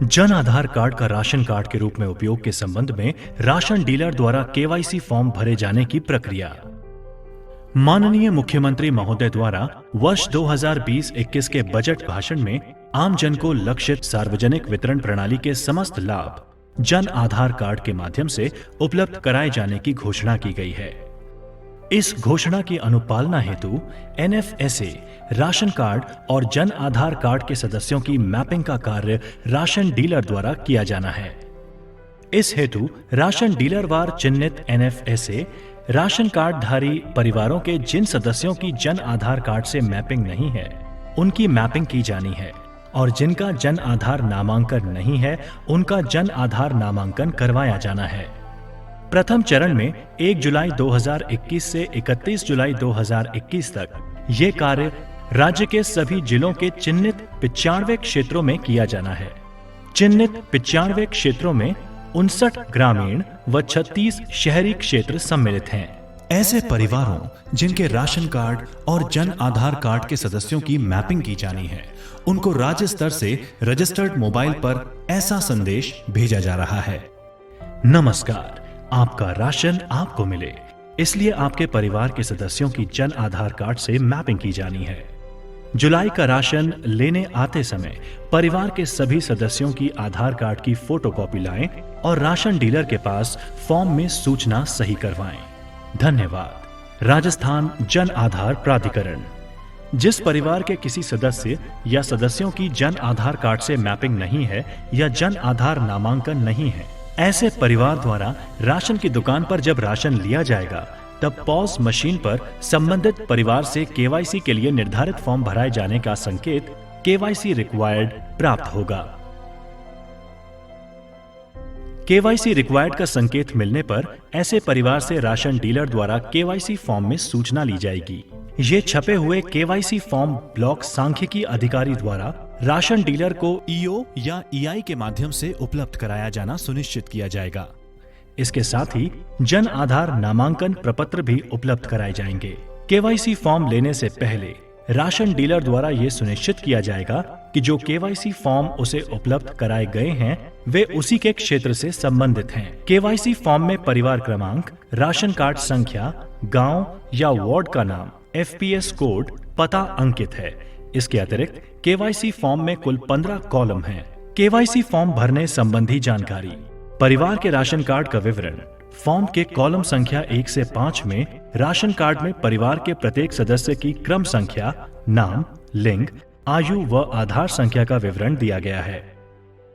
Jan Aadhaar card का ration card के रूप में उपयोग के संबंध में राशन डीलर द्वारा केवाईसी फॉर्म भरे जाने की प्रक्रिया। माननीय मुख्यमंत्री महोदय द्वारा वर्ष 2020-21 के बजट भाषण में आम जन को लक्षित सार्वजनिक वितरण प्रणाली के समस्त लाभ जन आधार कार्ड के माध्यम से उपलब्ध कराए जाने की घोषणा की गई है। इस घोषणा की अनुपालना हेतु एनएफएसए राशन कार्ड और जन आधार कार्ड के सदस्यों की मैपिंग का कार्य राशन डीलर द्वारा किया जाना है। इस हेतु राशन डीलर वार चिन्हित एनएफएसए राशन कार्ड धारी परिवारों के जिन सदस्यों की जन आधार कार्ड से मैपिंग नहीं है, उनकी मैपिंग की जानी है और जिनका जन आधार नामांकन नहीं है, उनका जन आधार नामांकन करवाया जाना है। प्रथम चरण में 1 जुलाई 2021 से 31 जुलाई 2021 तक ये कार्य राज्य के सभी जिलों के चिन्हित 95 क्षेत्रों में किया जाना है। चिन्हित 95 क्षेत्रों में 59 ग्रामीण व 36 शहरी क्षेत्र सम्मिलित हैं। ऐसे परिवारों जिनके राशन कार्ड और जन आधार कार्ड के सदस्यों की मैपिंग की जानी है, उनको राज्य स्तर से रजिस्टर्ड मोबाइल पर ऐसा संदेश भेजा जा रहा है। नमस्कार, आपका राशन आपको मिले, इसलिए आपके परिवार के सदस्यों की जन आधार कार्ड से मैपिंग की जानी है। जुलाई का राशन लेने आते समय परिवार के सभी सदस्यों की आधार कार्ड की फोटोकॉपी लाएं और राशन डीलर के पास फॉर्म में सूचना सही करवाएं। धन्यवाद। राजस्थान जन आधार प्राधिकरण। जिस परिवार के किसी सदस्य या सदस्यों की जन आधार कार्ड से मैपिंग नहीं है या जन आधार नामांकन नहीं है, ऐसे परिवार द्वारा राशन की दुकान पर जब राशन लिया जाएगा, तब पॉज मशीन पर संबंधित परिवार से केवाईसी के लिए निर्धारित फॉर्म भराए जाने का संकेत केवाईसी रिक्वायर्ड प्राप्त होगा। केवाईसी रिक्वायर्ड का संकेत मिलने पर ऐसे परिवार से राशन डीलर द्वारा केवाईसी फॉर्म में सूचना ली जाएगी। ये छपे हुए केवाईसी फॉर्म ब्लॉक सांख्यिकी अधिकारी द्वारा राशन डीलर को ईओ या ईआई के माध्यम से उपलब्ध कराया जाना सुनिश्चित किया जाएगा। इसके साथ ही जन आधार नामांकन प्रपत्र भी उपलब्ध कराए जाएंगे। केवाईसी फॉर्म लेने से पहले राशन डीलर द्वारा ये सुनिश्चित किया जाएगा कि जो केवाईसी फॉर्म उसे उपलब्ध कराए गए हैं, वे उसी के क्षेत्र से संबंधित हैं। केवाईसी फॉर्म में परिवार क्रमांक, राशन कार्ड संख्या, गांव या वार्ड का नाम, एफपीएस कोड, पता अंकित है। इसके अतिरिक्त केवाईसी फॉर्म में कुल 15 कॉलम हैं। केवाईसी फॉर्म भरने संबंधी जानकारी। परिवार के राशन कार्ड का विवरण। फॉर्म के कॉलम संख्या 1 से 5 में राशन कार्ड में परिवार के प्रत्येक सदस्य की क्रम संख्या, नाम, लिंग, आयु व आधार संख्या का विवरण दिया गया है।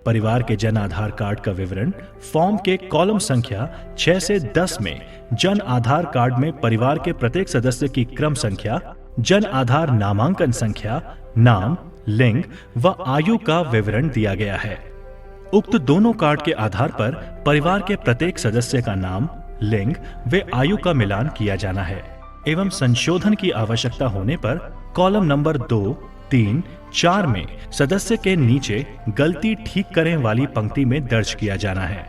परिवार के जन आधार कार्ड का विवरण। फॉर्म के कॉलम संख्या 6 से 10 में जन आधार कार्ड में परिवार के प्रत्येक सदस्य की क्रम संख्या, जन आधार नामांकन संख्या, नाम, लिंग व आयु का विवरण दिया गया है। उक्त दोनों कार्ड के आधार पर परिवार के प्रत्येक सदस्य का नाम, लिंग व आयु का मिलान किया जाना है एवं संशोधन की आवश्यकता होने पर कॉलम नंबर 2, 3, 4 में सदस्य के नीचे गलती ठीक करें वाली पंक्ति में दर्ज किया जाना है।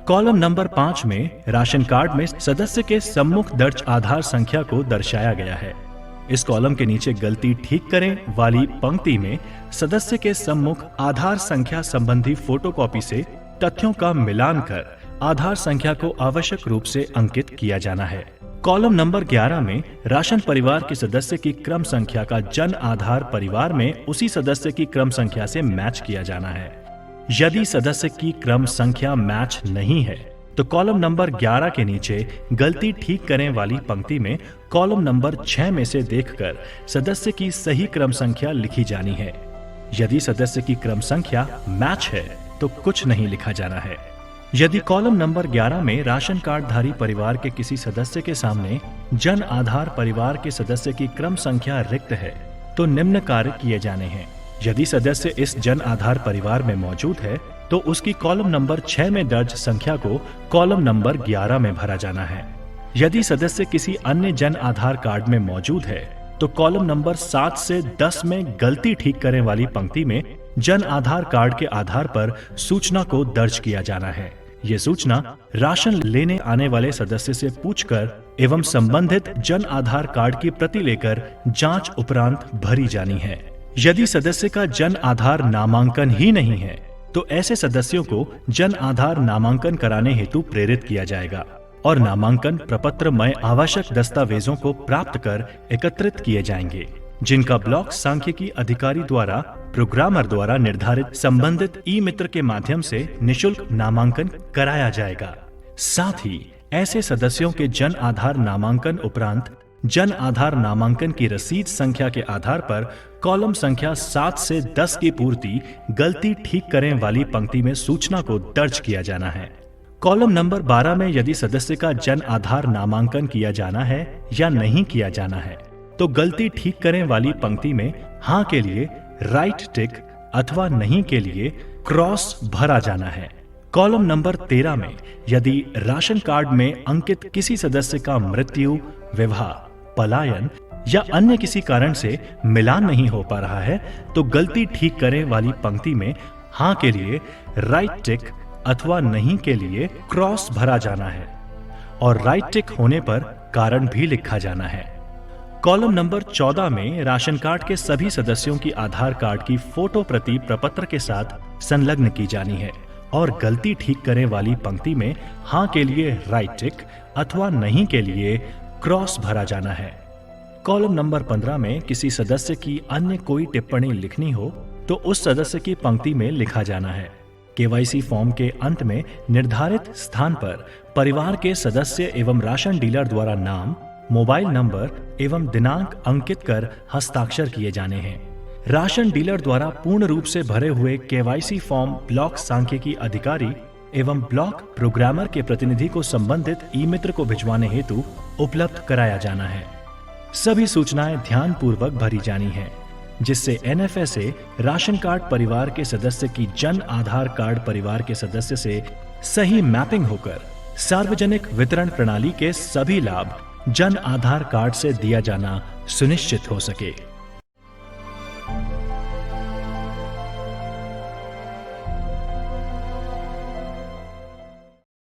कॉलम नंबर 5 में राशन कार्ड में सदस्य के सम्मुख दर्ज आधार संख्या को दर्शाया गया है। इस कॉलम के नीचे गलती ठीक करें वाली पंक्ति में सदस्य के सम्मुख आधार संख्या संबंधी फोटोकॉपी से तथ्यों का मिलान कर आधार संख्या को आवश्यक रूप से अंकित किया जाना है। कॉलम नंबर 11 में राशन परिवार के सदस्य की क्रम संख्या का जन आधार परिवार में उसी सदस्य की क्रम संख्या से मैच किया जाना है। यदि सदस्य की क्रम संख्या मैच नहीं है तो कॉलम नंबर 11 के नीचे गलती ठीक करें वाली पंक्ति में कॉलम नंबर 6 में से देखकर सदस्य की सही क्रम संख्या लिखी जानी है। यदि सदस्य की क्रम संख्या मैच है तो कुछ नहीं लिखा जाना है। यदि कॉलम नंबर 11 में राशन कार्ड धारी परिवार के किसी सदस्य के सामने जन आधार परिवार के सदस्य की क्रम संख्या रिक्त है तो निम्न कार्य किए जाने हैं। यदि सदस्य इस जन आधार परिवार में मौजूद है तो उसकी कॉलम नंबर 6 में दर्ज संख्या को कॉलम नंबर 11 में भरा जाना है। यदि सदस्य किसी अन्य जन आधार कार्ड में मौजूद है तो कॉलम नंबर 7 से 10 में गलती ठीक करें वाली पंक्ति में जन आधार कार्ड के आधार पर सूचना को दर्ज किया जाना है। ये सूचना राशन लेने आने वाले सदस्य से पूछकर एवं संबंधित जन आधार कार्ड की प्रति लेकर जांच उपरांत भरी जानी है। यदि सदस्य का जन आधार नामांकन ही नहीं है तो ऐसे सदस्यों को जन आधार नामांकन कराने हेतु प्रेरित किया जाएगा और नामांकन प्रपत्र में आवश्यक दस्तावेजों को प्राप्त कर एकत्रित किए जाएंगे, जिनका ब्लॉक सांख्यिकी अधिकारी द्वारा प्रोग्रामर द्वारा निर्धारित संबंधित ई मित्र के माध्यम से निशुल्क नामांकन कराया जाएगा। साथ ही ऐसे सदस्यों के जन आधार नामांकन उपरांत जन आधार नामांकन की रसीद संख्या के आधार पर कॉलम संख्या 7 से 10 की पूर्ति गलती ठीक करें वाली पंक्ति में सूचना को दर्ज किया जाना है। कॉलम नंबर 12 में यदि सदस्य का जन आधार नामांकन किया जाना है या नहीं किया जाना है तो गलती ठीक करें वाली पंक्ति में हाँ के लिए राइट टिक अथवा नहीं के लिए क्रॉस भरा जाना है। कॉलम नंबर 13 में यदि राशन कार्ड में अंकित किसी सदस्य का मृत्यु, विवाह, पलायन या अन्य किसी कारण से मिलान नहीं हो पा रहा है तो गलती ठीक करें वाली पंक्ति में हाँ के लिए राइट टिक अथवा नहीं के लिए क्रॉस भरा जाना है और राइट टिक होने पर कारण भी लिखा जाना है। कॉलम नंबर 14 में राशन कार्ड के सभी सदस्यों की आधार कार्ड की फोटो प्रति प्रपत्र के साथ संलग्न की जानी है और गलती ठीक करें वाली पंक्ति में हाँ के लिए राइट टिक अथवा नहीं के लिए क्रॉस भरा जाना है। कॉलम नंबर 15 में किसी सदस्य की अन्य कोई टिप्पणी लिखनी हो तो उस सदस्य की पंक्ति में लिखा जाना है। केवाईसी फॉर्म के अंत में निर्धारित स्थान पर परिवार के सदस्य एवं राशन डीलर द्वारा नाम, मोबाइल नंबर एवं दिनांक अंकित कर हस्ताक्षर किए जाने हैं। राशन डीलर द्वारा पूर्ण रूप से भरे हुए केवाईसी फॉर्म ब्लॉक सांख्यिकी अधिकारी एवं ब्लॉक प्रोग्रामर के प्रतिनिधि को संबंधित ई मित्र को भिजवाने हेतु उपलब्ध कराया जाना है। सभी सूचनाएं ध्यान पूर्वक भरी जानी हैं, जिससे एनएफएसए राशन कार्ड परिवार के सदस्य की जन आधार कार्ड परिवार के सदस्य से सही मैपिंग होकर सार्वजनिक वितरण प्रणाली के सभी लाभ जन आधार कार्ड से दिया जाना सुनिश्चित हो सके।